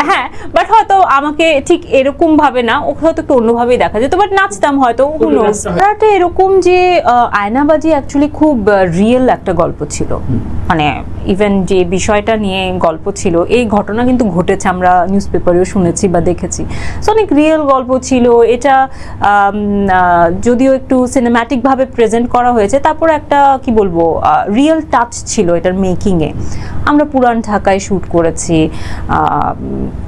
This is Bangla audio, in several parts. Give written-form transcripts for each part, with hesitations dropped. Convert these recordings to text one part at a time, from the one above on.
হ্যাঁ, বাট হয়তো আমাকে ঠিক এরকম ভাবে না, ওকে হয়তো একটু অন্যভাবেই দেখা যেত, বাট নাচতাম হয়তো। একটা এরকম যে আয়নাবাজি অ্যাকচুয়ালি খুব রিয়েল একটা গল্প ছিল, মানে ইভেন যে বিষয়টা নিয়ে গল্প ছিল, এই ঘটনা কিন্তু ঘটেছে, আমরা নিউজ পেপারেও শুনেছি বা দেখেছি, সো অনেক রিয়েল গল্প ছিল এটা। যদিও একটু সিনেম্যাটিক ভাবে প্রেজেন্ট করা হয়েছে, তারপর একটা কি বলবো রিয়েল টাচ ছিল এটার মেকিংয়ে। আমরা পুরান ঢাকায় শ্যুট করেছি,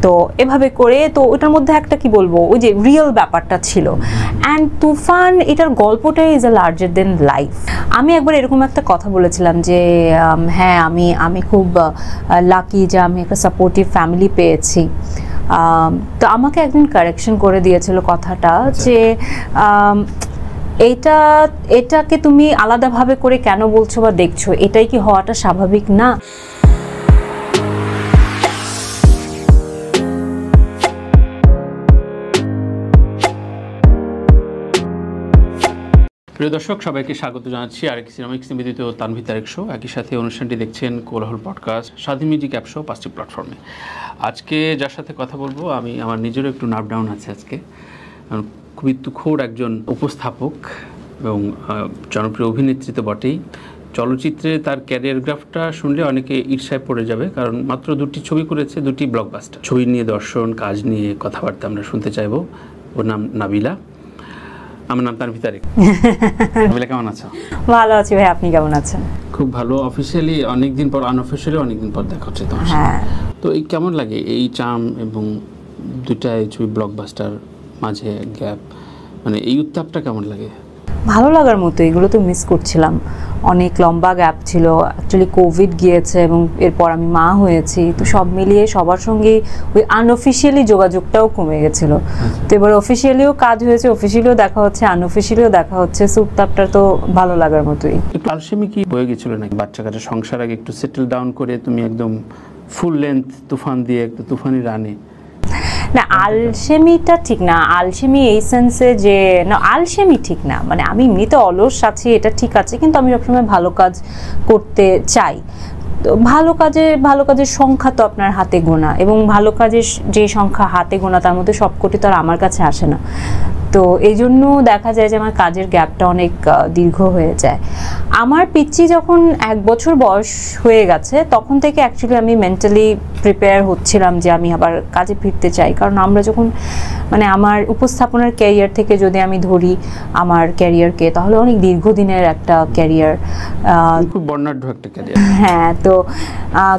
তো এভাবে করে, তো ওটার মধ্যে একটা কি বলবো ওই যে রিয়েল ব্যাপারটা ছিল। অ্যান্ড তুফান এটার গল্পটাই is a larger than life. আমি একবার এরকম একটা কথা বলেছিলাম যে হ্যাঁ, আমি খুব লাকি যে আমি একটা সাপোর্টিভ ফ্যামিলি পেয়েছি। তো আমাকে একদিন কারেকশন করে দিয়েছিল কথাটা যে এটাকে তুমি আলাদাভাবে করে কেন বলছো বা দেখছো, এটাই কি হওয়াটা স্বাভাবিক না? প্রিয় দর্শক, সবাইকে স্বাগত জানাচ্ছি আরেক সিনেমিক্স নিবেদিত তানভীর তারেক শো। একই সাথে অনুষ্ঠানটি দেখছেন কোলাহল পডকাস্ট, স্বাধীন মিউজিক অ্যাপ শো, 5টি প্ল্যাটফর্মে। আজকে যার সাথে কথা বলবো, আমি আমার নিজেরও একটু নার্ভ ডাউন আছে আজকে। খুবই তুখোড় একজন উপস্থাপক এবং জনপ্রিয় অভিনেত্রী তো বটেই। চলচ্চিত্রে তার ক্যারিয়ার গ্রাফটা শুনলে অনেকে ঈর্ষায় পড়ে যাবে, কারণ মাত্র 2টি ছবি করেছে, 2টি ব্লকবাস্টার। ছবি নিয়ে দর্শন, কাজ নিয়ে কথাবার্তা আমরা শুনতে চাইবো। ওর নাম নাবিলা, আমার নাম তানভীর তারেক। নাবিলা, কেমন আছো? ভালো আছি ভাই, আপনি কেমন আছেন? খুব ভালো। অফিসিয়ালি অনেকদিন পর, আনঅফিসিয়ালি অনেকদিন পর দেখা হচ্ছে তোমার সাথে। তো এই কেমন লাগে এই চাম এবং দুটাই ছবি ব্লকবাস্টার মাঝে গ্যাপ, মানে এই উত্তাপটা কেমন লাগে? ভালো লাগার মতো, এগুলো তো মিস করছিলাম। অনেক লম্বা গ্যাপ ছিল, অ্যাকচুয়ালি কোভিড গিয়েছে এবং এরপর আমি মা হয়েছি, তো সব মিলিয়ে সবার সঙ্গে ওই আনঅফিসিয়ালি যোগাযোগটাও কমে গেছিলো। তো এবার অফিসিয়ালিও কাজ হয়েছে, অফিসিয়ালিও দেখা হচ্ছে, আনঅফিসিয়ালিও দেখা হচ্ছে, সো উত্তাপটা তো ভালো লাগার মতোই। একটু আলসেমি কি হয়ে গেছিল নাকি? বাচ্চা কাচ্চা সংসার আগে একটু সেটেল ডাউন করে তুমি একদম ফুল লেন্থ তুফান দিয়ে একটা তুফানি রানে। না, আলসেমিটা ঠিক না। আলসেমি এই সেন্সে যে না, আলসেমি ঠিক না, মানে আমি এমনিতে অলস আছি এটা ঠিক আছে, কিন্তু আমি সবসময় ভালো কাজ করতে চাই। তো ভালো কাজের সংখ্যা তো আপনার হাতে গোনা, এবং ভালো কাজের যে সংখ্যা হাতে গোনা তার মধ্যে সবকটি তো আর আমার কাছে আসে না। তো এই জন্য দেখা যায় যে আমার কাজের গ্যাপটা অনেক দীর্ঘ হয়ে যায়। আমার পিচ্চি যখন 1 বছর বয়স হয়ে গেছে, তখন থেকে অ্যাকচুয়ালি আমি মেন্টালি প্রিপেয়ার হচ্ছিলাম যে আমি আবার কাজে ফিরতে চাই। কারণ আমরা যখন, মানে আমার উপস্থাপনার ক্যারিয়ার থেকে যদি আমি ধরি আমার ক্যারিয়ারকে, তাহলে অনেক দীর্ঘদিনের একটা ক্যারিয়ার, খুব বর্ণাঢ্য একটা ক্যারিয়ার। হ্যাঁ, তো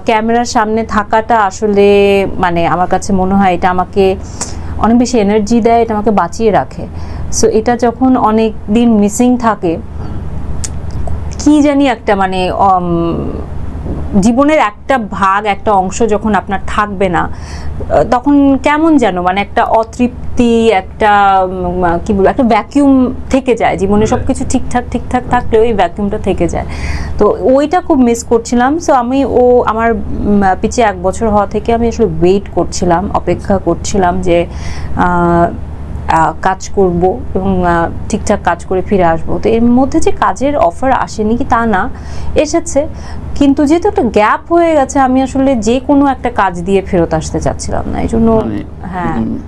ক্যামেরার সামনে থাকাটা আসলে মানে আমার কাছে মনে হয় এটা আমাকে অনেক বেশি এনার্জি দেয়, এটা আমাকে বাঁচিয়ে রাখে। সো এটা যখন অনেক দিন মিসিং থাকে, কি জানি একটা মানে জীবনের একটা ভাগ, একটা অংশ যখন আপনার থাকবে না, তখন কেমন যেন মানে একটা অতৃপ্তি, একটা কি বলবো, একটা ভ্যাকিউম থেকে যায় জীবনে। সবকিছু ঠিকঠাক থাকলেও ওই ভ্যাকিউমটা থেকে যায়। তো ওইটা খুব মিস করছিলাম। সো আমি আমার পিছিয়ে 1 বছর হওয়া থেকে আমি আসলে ওয়েট করছিলাম, অপেক্ষা করছিলাম যে কাজ করব এবং ঠিকঠাক কাজ করে ফিরে আসবো। তো এর মধ্যে যে কাজের অফার আসেনি কি তা না, এসেছে, কিন্তু যেহেতু একটা গ্যাপ হয়ে গেছে, আমি আসলে যে কোনো একটা কাজ দিয়ে ফেরত আসতে চাচ্ছিলাম না, এই জন্য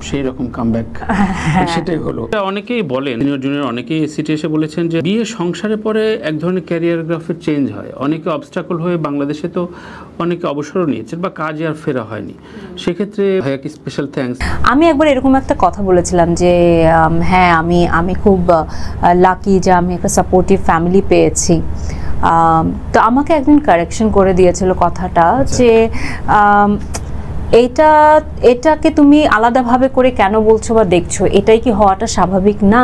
সেই রকম কামব্যাক সেটাই হলো। অনেকেই বলেন, জুনিয়র অনেকেই সিটে এসে বলেছেন যে বিয়ে সংসারের পরে এক ধরনের ক্যারিয়ার গ্রাফের চেঞ্জ হয়। অনেকে অবস্ট্রাকল হয়ে বাংলাদেশে তো অনেকে অবসরও নিয়েছেন বা কাজে আর ফেরা হয়নি। সেক্ষেত্রে ভাইয়াকে স্পেশাল থ্যাঙ্কস। আমি একবার এরকম একটা কথা বলেছিলাম যে হ্যাঁ, আমি খুব লাকি যে আমি একটা সাপোর্টিভ ফ্যামিলি পেয়েছি। তো আমাকে একদিন কারেকশন করে দিয়েছিল কথাটা যে এটাকে তুমি আলাদাভাবে করে কেন বলছো বা দেখছো, এটাই কি হওয়াটা স্বাভাবিক না?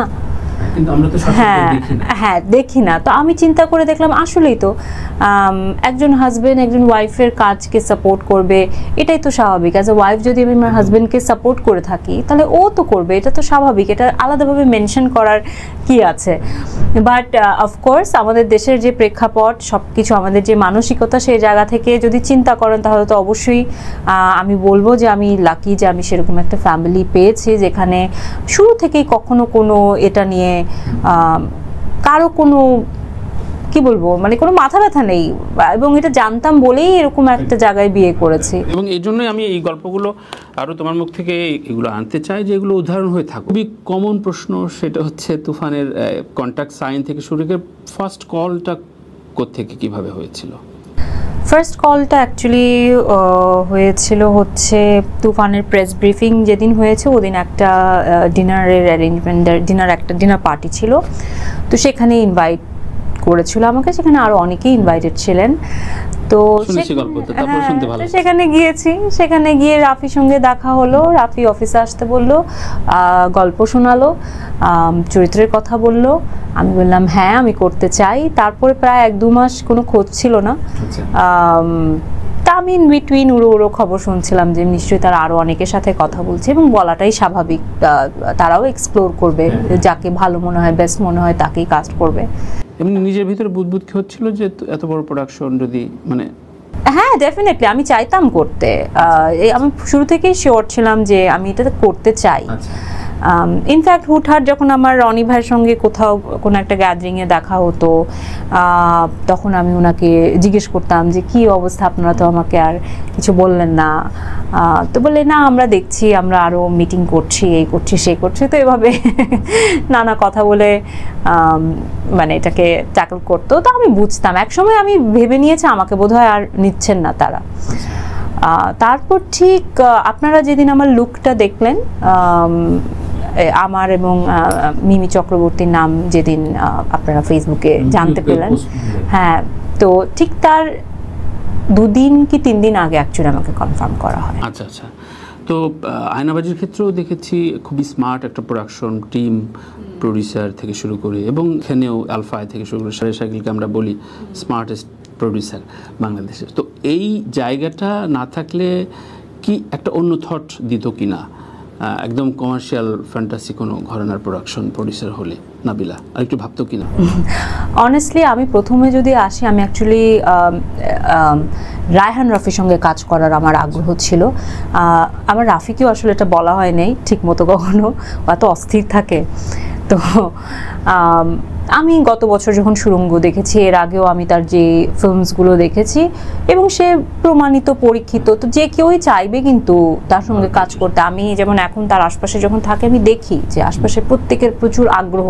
হ্যাঁ, দেখি না। তো আমি চিন্তা করে দেখলাম আসলেই তো একজন হাজবেন্ড একজন ওয়াইফের কাজকে সাপোর্ট করবে, এটাই তো স্বাভাবিক। অ্যাজ এ ওয়াইফ যদি আমি আমার হাজবেন্ডকে সাপোর্ট করে থাকি, তাহলে ও তো করবে, এটা তো স্বাভাবিক। এটা আলাদাভাবে মেনশন করার কি আছে? বাট অফকোর্স আমাদের দেশের যে প্রেক্ষাপট, সব কিছু আমাদের যে মানসিকতা, সেই জায়গা থেকে যদি চিন্তা করেন, তাহলে তো অবশ্যই আমি বলবো যে আমি লাকি যে আমি সেরকম একটা ফ্যামিলি পেয়েছি, যেখানে শুরু থেকেই কখনো কোনো এটা নিয়ে কারো কোনো কি বলবো মানে কোনো মাথা ব্যথা নেই, এবং এটা জানতাম বলেই এরকম একটা জায়গায় বিয়ে করেছি। এবং এই জন্যই আমি এই গল্পগুলো আরও তোমার মুখ থেকে এগুলো আনতে চাই যে এগুলো উদাহরণ হয়ে থাকে। খুবই কমন প্রশ্ন, সেটা হচ্ছে তুফানের কন্ট্যাক্ট সাইন থেকে শুরু করে ফার্স্ট কলটা কোত্থেকে কিভাবে হয়েছিল? ফার্স্ট কলটা অ্যাকচুয়ালি হয়েছিল হচ্ছে তুফানের প্রেস ব্রিফিং যেদিন হয়েছে ওদিন একটা ডিনারের অ্যারেঞ্জমেন্ট, ডিনার পার্টি ছিল, তো সেখানে ইনভাইট করেছিল আমাকে, সেখানে আরও অনেকেই ইনভাইটেড ছিলেন। তো সেখানে গিয়েছি, সেখানে গিয়ে রাফির সঙ্গে দেখা হলো, রাফি অফিসে আসতে বললো, গল্প শোনালো, চরিত্রের কথা বললো, আমি বললাম হ্যাঁ আমি করতে চাই। তারপরে প্রায় 1-2 মাস কোনো খোঁজ ছিল না, তা আমি ইন বিটুইন উড়ো খবর শুনছিলাম যে নিশ্চয়ই তারা আরও অনেকের সাথে কথা বলছে, এবং বলাটাই স্বাভাবিক, তারাও এক্সপ্লোর করবে, যাকে ভালো মনে হয় বেস্ট মনে হয় তাকেই কাস্ট করবে। এমনি নিজের ভিতরে বুদবুদ কি হচ্ছিল যে এত বড় প্রোডাকশন যদি মানে? হ্যাঁ ডেফিনেটলি আমি চাইতাম করতে, আমি শুরু থেকেই শিওর ছিলাম যে আমি এটা করতে চাই। ইনফ্যাক্ট হুটহাট যখন আমার রনি ভাইয়ের সঙ্গে কোথাও কোনো একটা গ্যাদারিংয়ে দেখা হতো, তখন আমি ওনাকে জিজ্ঞেস করতাম যে কি অবস্থা, আপনারা তো আমাকে আর কিছু বললেন না, তো বললে না আমরা দেখছি, আমরা আরও মিটিং করছি, এই করছি সেই করছি, তো এভাবে নানা কথা বলে মানে এটাকে ট্যাকল করতো। তো আমি বুঝতাম, একসময় আমি ভেবে নিয়েছি আমাকে বোধহয় আর নিচ্ছেন না তারা। তারপর ঠিক আপনারা যেদিন আমার লুকটা দেখলেন, আমার এবং মিমি চক্রবর্তীর নাম যেদিন আপনারা ফেসবুকে জানতে পেলেন, হ্যাঁ, তো ঠিক তার 2 দিন কি 3 দিন আগে অ্যাকচুয়ালি আমাকে কনফার্ম করা হয়। আচ্ছা আচ্ছা। তো আয়নাবাজির ক্ষেত্রেও দেখেছি খুবই স্মার্ট একটা প্রোডাকশন টিম, প্রডিউসার থেকে শুরু করে, এবং এখানেও আলফা থেকে শুরু করে শাকিলকে আমরা বলি স্মার্টেস্ট প্রডিউসার বাংলাদেশের। তো এই জায়গাটা না থাকলে কি একটা অন্য থট দিত কিনা, একদম কমার্শিয়াল ফ্যান্টাসি কোনো ঘরানার প্রোডাকশন প্রডিউসার হলে নাবিলা আর একটু ভাবতো কিনা? অনেস্টলি আমি প্রথমে যদি আসি, আমি অ্যাকচুয়ালি রায়হান রাফির সঙ্গে কাজ করার আমার আগ্রহ ছিল। আমার রাফিকেও আসলে এটা বলা হয় নাই ঠিক মতো কখনো, এত অস্থির থাকে। তো আমি গত বছর যখন সুড়ঙ্গ দেখেছি, এর আগেও আমি তার যে ফিল্মসগুলো দেখেছি, এবং সে প্রমাণিত পরীক্ষিত, তো যে কেউই চাইবে কিন্তু তার সঙ্গে কাজ করতে। আমি যেমন এখন তার আশপাশে যখন থাকি আমি দেখি যে আশপাশে প্রত্যেকের প্রচুর আগ্রহ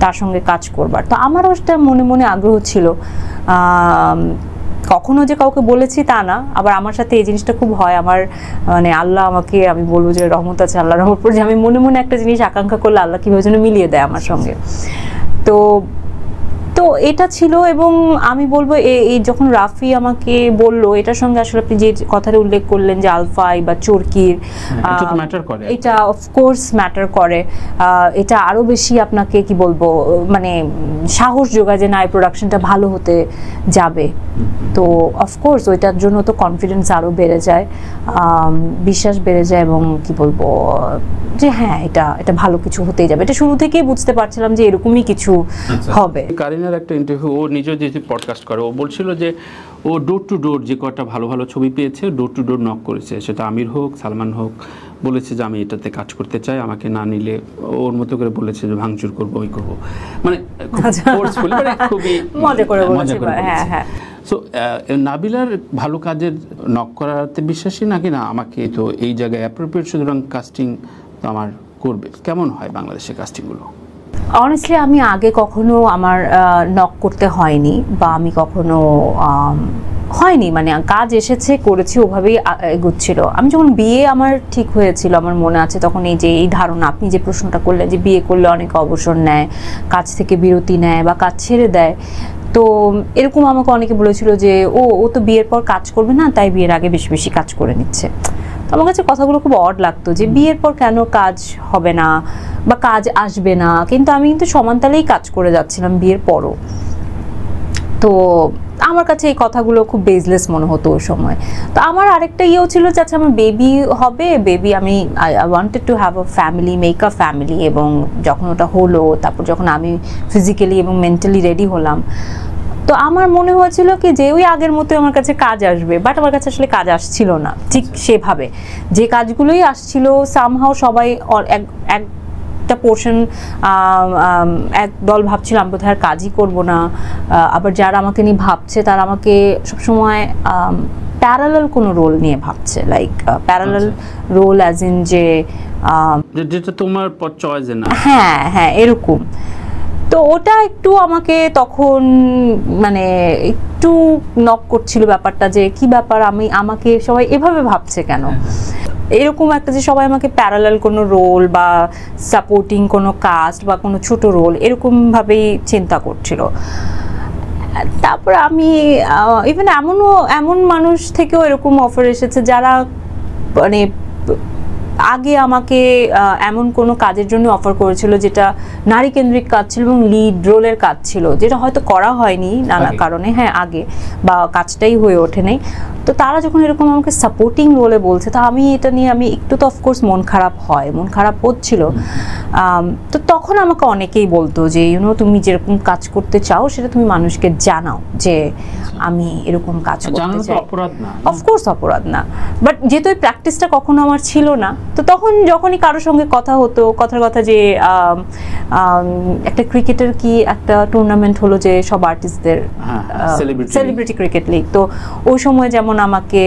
তার সঙ্গে কাজ করবার, তো আমারও সেটা মনে মনে আগ্রহ ছিল। কখনো যে কাউকে বলেছি তা না, আবার আমার সাথে এই জিনিসটা খুব হয়, আমার মানে আল্লাহ আমাকে, আমি বলবো যে রহমত আছে আল্লাহর রহমত পড়ে, যে আমি মনে মনে একটা জিনিস আকাঙ্ক্ষা করলে আল্লাহ কীভাবে যেন মিলিয়ে দেয় আমার সঙ্গে। তো তো এটা ছিল, এবং আমি বলবো এই যখন রাফি আমাকে বলল, এটার সঙ্গে আসলে আপনি যে কথাটা উল্লেখ করলেন যে আলফাই বা চরকির, এটা অফকোর্স ম্যাটার করে, এটা আরও বেশি আপনাকে কি বলবো মানে সাহস যোগায় যে না এই প্রোডাকশনটা ভালো হতে যাবে। তো অফকোর্স ওইটার জন্য তো কনফিডেন্স আরও বেড়ে যায়, বিশ্বাস বেড়ে যায়, এবং কি বলবো যে হ্যাঁ এটা ভালো কিছু হতেই যাবে। এটা শুরু থেকেই বুঝতে পারছিলাম যে এরকমই কিছু হবে। কারিনার একটা ইন্টারভিউ, ও নিজেও যেহেতু পডকাস্ট করে, ও বলছিল যে ও ডোর টু ডোর যে কটা ভালো ভালো ছবি পেয়েছে ডোর টু ডোর নক করেছে, সেটা আমির হোক সালমান হোক, বলেছে যে আমি এটাতে কাজ করতে চাই, আমাকে না নিলে ওর মতো করে বলেছে যে ভাঙচুর করবো, ওই করবো, মানে খুবই মজা করে বলেছে। হ্যাঁ হ্যাঁ। সো নাবিলার ভালো কাজের নক করাতে বিশ্বাসী নাকি না আমাকে তো এই জায়গায় অ্যাপ্রোপ্রিয়েট, সুতরাং কাস্টিং তো আমার করবে। কেমন হয় বাংলাদেশের কাস্টিংগুলো? অনেস্টলি আমি আগে কখনো আমার নক করতে হয়নি, বা আমি কখনো হয়নি, মানে কাজ এসেছে করেছি, ওভাবেই এগোচ্ছিল। আমি যখন বিয়ে আমার ঠিক হয়েছিল, আমার মনে আছে তখন এই ধারণা আপনি যে প্রশ্নটা করলেন যে বিয়ে করলে অনেকে অবসর নেয়, কাজ থেকে বিরতি নেয় বা কাজ ছেড়ে দেয়, তো এরকম আমাকে অনেকে বলেছিল যে ও তো বিয়ের পর কাজ করবে না, তাই বিয়ের আগে বেশি বেশি কাজ করে নিচ্ছে। তো আমার কাছে কথাগুলো খুব অড লাগতো যে বিয়ের পর কেন কাজ হবে না বা কাজ আসবে না, কিন্তু আমি কিন্তু সমানতালেই কাজ করে যাচ্ছিলাম বিয়ের পরও। তো আমার কাছে এই কথাগুলো খুব বেসলেস মনে হতো ওই সময়। তো আমার আরেকটা ইয়েও ছিল যে আচ্ছা আমার বেবি হবে, বেবি আমি I wanted to have a family, make a family, এবং যখন ওটা হলো, তারপর যখন আমি ফিজিক্যালি এবং মেন্টালি রেডি হলাম, তো আমার মনে হয়েছিল কি যে ওই আগের মতো আমার কাছে কাজ আসবে, বাট আমার কাছে আসলে কাজ আসছিল না ঠিক সেভাবে। যে কাজগুলোই আসছিল সামহাও সবাই একটা পোর্শন একদল ভাবছিল আমি বোধহয় আর কাজই করবো না, আবার যারা আমাকে নিয়ে ভাবছে তারা আমাকে সবসময় প্যারালাল কোনো রোল নিয়ে ভাবছে, like parallel role as in যে যেটা তোমার চয়েসে না। হ্যাঁ হ্যাঁ এরকম। তো ওটা একটু আমাকে তখন মানে একটু নক করছিল ব্যাপারটা, যে কি ব্যাপার আমাকে সবাই এভাবে ভাবছে কেন, এরকম একটা যে সবাই আমাকে প্যারালাল কোনো রোল বা সাপোর্টিং কোনো কাস্ট বা কোনো ছোট রোল এরকমভাবেই চিন্তা করছিল। তারপর আমি ইভেন এমন মানুষ থেকেও এরকম অফার এসেছে যারা মানে আগে আমাকে এমন কোনো কাজের জন্য অফার করেছিল যেটা নারী কেন্দ্রিক কাজ ছিল এবং লিড রোলের কাজ ছিল, যেটা হয়তো করা হয়নি নানা কারণে, হ্যাঁ আগে বা কাজটাই হয়ে ওঠে নাই। তো তারা যখন এরকম আমাকে সাপোর্টিং রোলে বলছে, তা আমি এটা নিয়ে একটু তো অফকোর্স মন খারাপ হচ্ছিল। তো তখন আমাকে অনেকেই বলতো যে তুমি যেরকম কাজ করতে চাও সেটা তুমি মানুষকে জানাও যে আমি এরকম কাজ করতে চাই। অফকোর্স অপরাধ না, বাট যেহেতু ওই প্র্যাকটিসটা কখনো আমার ছিল না, তো তখন যখনই কারোর সঙ্গে কথা হতো, কথার কথা যে একটা ক্রিকেটের কি একটা টুর্নামেন্ট হলো যে সব আর্টিস্টদের সেলিব্রিটি ক্রিকেট লিগ, তো ওই সময় যেমন আমাকে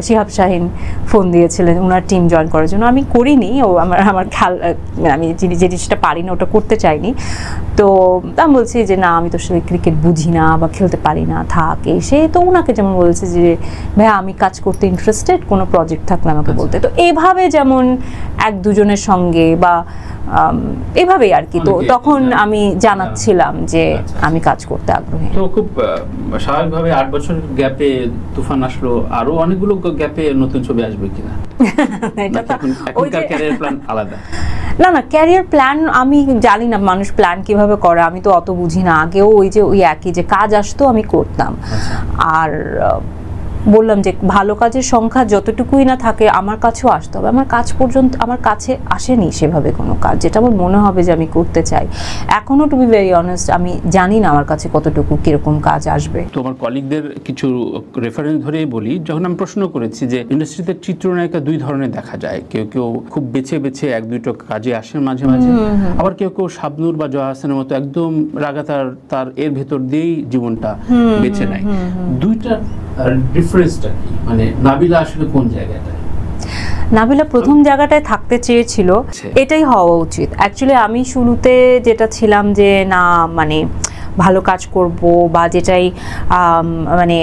শিহাব শাহিন ফোন দিয়েছিলেন ওনার টিম জয়েন করার জন্য। আমি করিনি, আমার আমি যে জিনিসটা পারি না ওটা করতে চাইনি। তো আমি বলছি যে না আমি তো আসলে ক্রিকেট বুঝি না বা খেলতে পারি না, থাক এসে। তো ওনাকে যেমন বলছে যে ভাইয়া আমি কাজ করতে ইন্টারেস্টেড, কোনো প্রজেক্ট থাকলে আমাকে বলতে। তো এভাবে যেমন এক দুজনের সঙ্গে বা এভাবেই আর কি। তো তখন আমি জানাচ্ছিলাম যে আমি কাজ করতে আগ্রহী। তো খুব স্বাভাবিকভাবে 8 বছর গ্যাপে তুফান আসলো, আরো অনেকগুলো গ্যাপে নতুন ছবি আসবে কিনা? এখনকার ক্যারিয়ার প্ল্যান আলাদা? না ক্যারিয়ার প্ল্যান আমি জানি না মানুষ প্ল্যান কিভাবে করে, আমি তো অত বুঝি না। আগেও ওই একই যে কাজ আসতো আমি করতাম। আর বললাম যে ভালো কাজের সংখ্যা যতটুকুই না থাকে আমার কাছেও আসতে হবে। আমার কাছে আসেনি সেভাবে কোনো কাজ যেটা আমার মনে হবে যে আমি করতে চাই। এখনো টু বি ভেরি অনেস্ট আমি জানি না আমার কাছে কতটুকু কিরকম কাজ আসবে। তোমার কলিগদের কিছু রেফারেন্স ধরেই বলি, যখন আমি প্রশ্ন করেছি যে ইন্ডাস্ট্রিতে চিত্রনায়িকা দুই ধরনের দেখা যায়, কেউ খুব বেছে এক দুইটা কাজে আসেন মাঝে মাঝে, আবার কেউ শাবনূর বা জয়া হাসানের মতো একদম লাগাতার তার এর ভেতর দিয়েই জীবনটা বেছে নেয়। দুইটা ডিফারেন্সটা কি? মানে নাবিলা আসলে কোন জায়গাটায়? নাবিলা প্রথম জায়গাটায় থাকতে চেয়েছিল, এটাই হওয়া উচিত। অ্যাকচুয়ালি আমি শুরুতে যেটা ছিলাম যে না মানে ভালো কাজ করব বা যেটাই মানে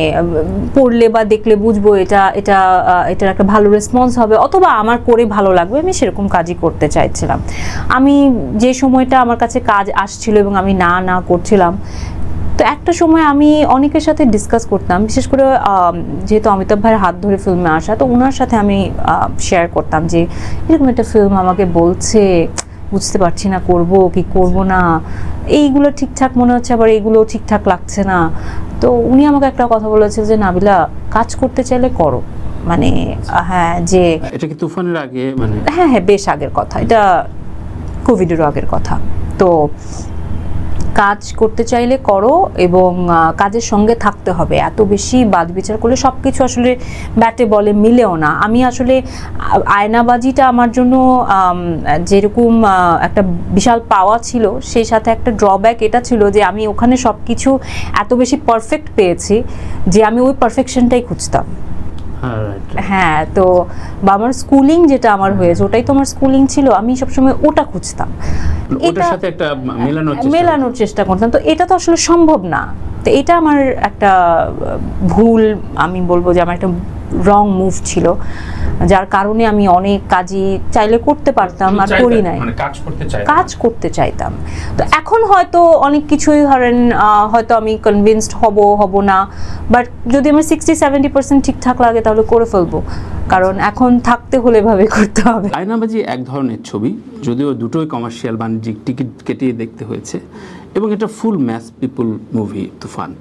পড়লে বা দেখলে বুঝবো এটার একটা ভালো রেসপন্স হবে অথবা আমার করে ভালো লাগবে, আমি সেরকম কাজই করতে চাইছিলাম। আমি যে সময়টা আমার কাছে কাজ আসছিল এবং আমি না করছিলাম, তো একটা সময় আমি অনেকের সাথে ডিসকাস করতাম, বিশেষ করে যেহেতু অমিতাভ ভাইয়ের হাত ধরে ফিল্মে আসা, তো ওনার সাথে আমি শেয়ার করতাম যে এরকম একটা ফিল্ম আমাকে বলছে, বুঝতে পারছি না করব কি করব না, এইগুলো ঠিকঠাক মনে হচ্ছে আবার এইগুলো ঠিকঠাক লাগছে না। তো উনি আমাকে একটা কথা বলেছে যে নাবিলা কাজ করতে চাইলে করো, মানে হ্যাঁ যে এটা কি তুফানের আগে? মানে হ্যাঁ বেশ আগের কথা, এটা কোভিডেরও আগের কথা। তো কাজ করতে চাইলে করো এবং কাজের সঙ্গে থাকতে হবে। এত বেশি বাদ বিচার করলে সব কিছু আসলে ব্যাটে বলে মিলেও না। আমি আসলে আয়নাবাজিটা আমার জন্য যেরকম একটা বিশাল পাওয়া ছিল, সেই সাথে একটা ড্রব্যাক এটা ছিল যে আমি ওখানে সব কিছু এত বেশি পারফেক্ট পেয়েছি যে আমি ওই পারফেকশনটাই খুঁজতাম। হ্যাঁ, তো বা আমার স্কুলিং যেটা আমার হয়েছে ওটাই তো আমার স্কুলিং ছিল, আমি সবসময় ওটা খুঁজতাম, ওটার সাথে একটা মেলানোর চেষ্টা করতাম। তো এটা তো আসলে সম্ভব না। তো এটা আমার একটা ভুল, আমি বলবো যে আমার একটা রং মুভ ছিল, যার কারণে আমি অনেক কাজই চাইলে করতে পারতাম আর করি নাই, কাজ করতে চাইতাম। তো এখন হয়তো অনেক কিছুই ধরেন হয়তো আমি কনভিন্সড হব না, বাট যদি আমার 60-70% ঠিকঠাক লাগে তাহলে করে ফেলবো, কারণ এখন থাকতে হলে এভাবে করতে হবে। আয়নাবাজি এক ধরনের ছবি, যদিও দুটোই কমার্শিয়াল বাণিজ্যিক, টিকিট কেটিয়ে দেখতে হয়েছে, এবং এটা ফুল ম্যাস পিপল মুভি তুফান।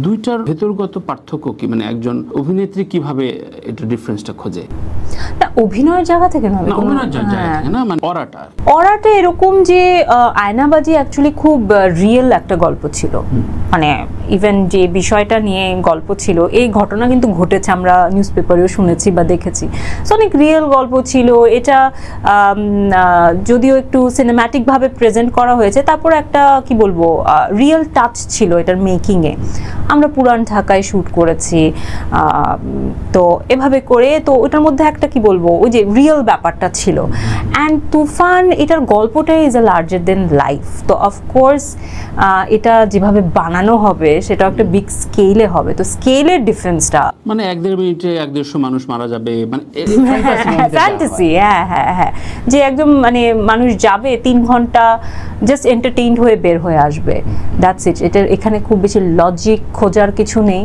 দুইটার ভেতরগত পার্থক্য কি? মানে একজন অভিনেত্রী কিভাবে এটা ডিফারেন্সটা খোঁজে? না, অভিনয়ের জায়গা থেকে নয়, না অভিনয়ের জায়গা থেকে না, মানে অরাটা এরকম যে আয়নাবাজি অ্যাকচুয়ালি খুব রিয়েল একটা গল্প ছিল। মানে ইভেন যে বিষয়টা নিয়ে গল্প ছিল, এই ঘটনা কিন্তু ঘটেছে, আমরা নিউজ পেপারেও শুনেছি বা দেখেছি। সো অনেক রিয়েল গল্প ছিল এটা। যদিও একটু সিনেম্যাটিক ভাবে প্রেজেন্ট করা হয়েছে, তারপরে একটা কি বলবো রিয়েল টাচ ছিল এটার মেকিংয়ে। আমরা পুরান ঢাকায় শ্যুট করেছি, তো এভাবে করে তো ওটার মধ্যে একটা কি বলবো ওই যে রিয়েল ব্যাপারটা ছিল। অ্যান্ড তুফান এটার গল্পটাই is a larger than life. তো অফকোর্স এটা যেভাবে বানানো হবে সেটা একটা বিগ স্কেলে হবে, তো স্কেলের ডিফারেন্সটা মানে 1-1.5 মিনিটে 150 মানুষ মারা যাবে, মানে ফ্যান্টাসি। হ্যাঁ, যে একদম মানে মানুষ যাবে 3 ঘন্টা জাস্ট এন্টারটেইনড হয়ে বের হয়ে আসবে, দ্যাটস ইট। এটা এখানে খুব বেশি লজিক খোঁজার কিছু নেই,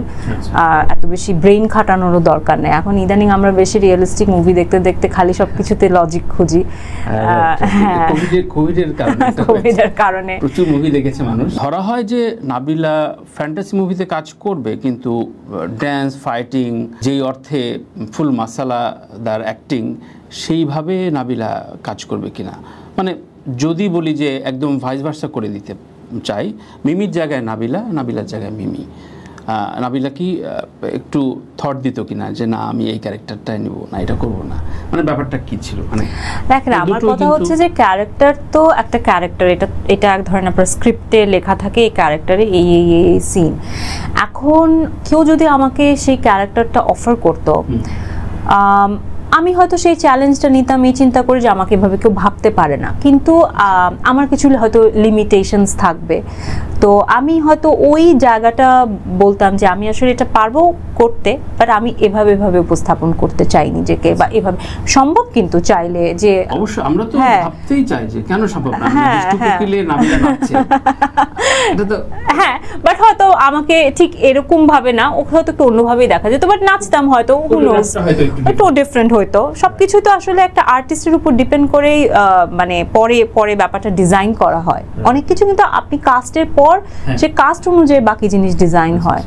এত বেশি ব্রেইন খাটানোরও দরকার নেই। এখন ইদানিং আমরা বেশি রিয়েলিস্টিক মুভি দেখতে দেখতে খালি সবকিছুতে লজিক খুঁজি। কোভিডের কারণে প্রচুর মুভি দেখেছে মানুষ। ধরা হয় যে নাবিলা ফ্যান্টাসি মুভিতে কাজ করবে, কিন্তু ড্যান্স ফাইটিং যেই অর্থে ফুল মাসালাদার অ্যাক্টিং, সেইভাবে নাবিলা কাজ করবে কিনা। মানে যদি বলি যে একদম ভাইস ভার্সা করে দিতে চাই, মিমির জায়গায় নাবিলা, নাবিলার জায়গায় মিমি, নাবিলা কি একটু থট দিত কিনা যে না আমি এই ক্যারেক্টারটাই নিব না, এটা করব না, মানে ব্যাপারটা কি ছিল? মানে দেখেন আমার কথা হচ্ছে যে ক্যারেক্টার তো একটা ক্যারেক্টার, এটা এক ধরনের আপনার স্ক্রিপ্টে লেখা থাকে এই ক্যারেক্টারে এই সিন। এখন কেউ যদি আমাকে সেই ক্যারেক্টারটা অফার করতো, আমি হয়তো সেই চ্যালেঞ্জটা নিতাম, এই চিন্তা করে যে আমাকে এভাবে কেউ ভাবতে পারে না, কিন্তু আমার কিছু হয়তো লিমিটেশনস থাকবে। তো আমি হয়তো ওই জায়গাটা বলতাম যে আমি আসলে এটা পারবো করতে, বাট আমি এভাবে উপস্থাপন করতে চাইনি যে কে, বা এভাবে সম্ভব কিন্তু চাইলে যে অবশ্যই আমরা তো ভাবতেই চাই যে কেন সম্ভব না, নাবিলা নাচছে এটা তো হ্যাঁ, বাট হয়তো আমাকে ঠিক এরকম ভাবে না, ওকে হয়তো একটু অন্যভাবেই দেখা যেত, বাট নাচতাম হয়তো একটু ডিফারেন্ট হইতো। সবকিছু তো আসলে একটা আর্টিস্টের উপর ডিপেন্ড করেই মানে পরে ব্যাপারটা ডিজাইন করা হয়। অনেক কিছু কিন্তু আপনি কাস্টের পর সে কাস্ট অনুযায়ী বাকি জিনিস ডিজাইন হয়।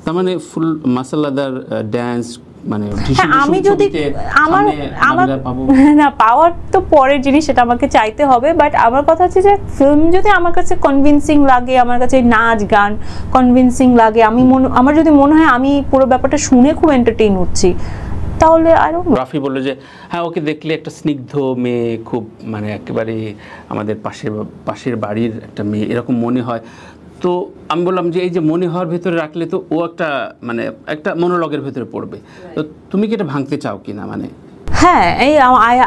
তার মানে ফুল মাসালাদার ড্যান্স, মানে আমি যদি আমার না পাওয়ার তো পরের জিনিস, সেটা আমাকে চাইতে হবে। বাট আমার কথা হচ্ছে যে ফিল্ম যদি আমার কাছে কনভিন্সিং লাগে, আমার কাছে নাচ গান কনভিন্সিং লাগে, আমার যদি মনে হয় আমি পুরো ব্যাপারটা শুনে খুব এন্টারটেইন হচ্ছি, তাহলে রাফি বললো যে হ্যাঁ ওকে দেখলে একটা স্নিগ্ধ মেয়ে, খুব মানে একেবারে আমাদের পাশের বাড়ির একটা মেয়ে এরকম মনে হয়। তো আমি বললাম যে এই যে মনে হওয়ার ভেতরে রাখলে তো ও একটা মানে একটা মনোলগের ভেতরে পড়বে, তো তুমি কি এটা ভাঙতে চাও কিনা? মানে হ্যাঁ,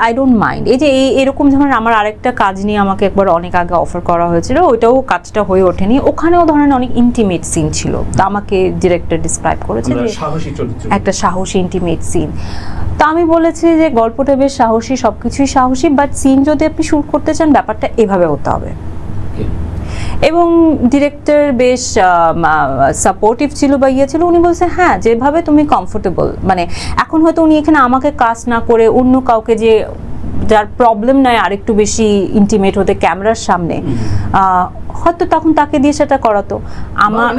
আই ডোন্ট মাইন্ড। এই যে এরকম ধরনের আমার আরেকটা কাজ নিয়ে আমাকে একবার অনেক আগে অফার করা হয়েছিল, ওইটাও কাজটা হয়ে ওঠেনি। ওখানেও ধরেন অনেক ইন্টিমেট সিন ছিল, তো আমাকে ডিরেক্টর ডিসক্রাইব করেছে যে একটা সাহসী ইন্টিমেট সিন। তো আমি বলেছি যে গল্পটা বেশ সাহসী, সবকিছুই সাহসী, বাট সিন যদি আপনি শুট করতে চান ব্যাপারটা এভাবে হতে হবে। এবং ডিরেক্টর বেশ সাপোর্টিভ ছিল বা ছিল, উনি বলছে হ্যাঁ যেভাবে তুমি কমফোর্টেবল। মানে এখন হয়তো উনি এখানে আমাকে কাস্ট না করে অন্য কাউকে যে যার প্রবলেম নয় আরেকটু বেশি ইন্টিমেট হতে ক্যামেরার সামনে, হয়তো তখন তাকে দিয়ে সেটা করাতো। আমার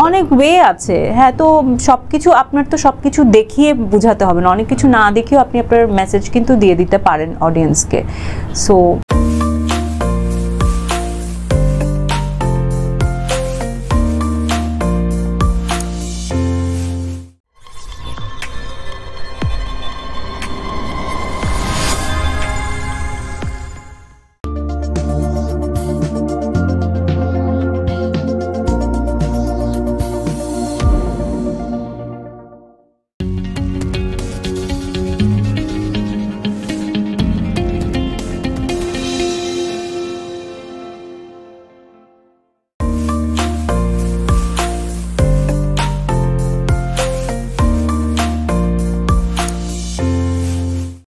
অনেক ওয়ে আছে। হ্যাঁ, তো সবকিছু আপনার তো সবকিছু দেখিয়ে বুঝাতে হবে না, অনেক কিছু না দেখিয়েও আপনি আপনার মেসেজ কিন্তু দিয়ে দিতে পারেন অডিয়েন্সকে। সো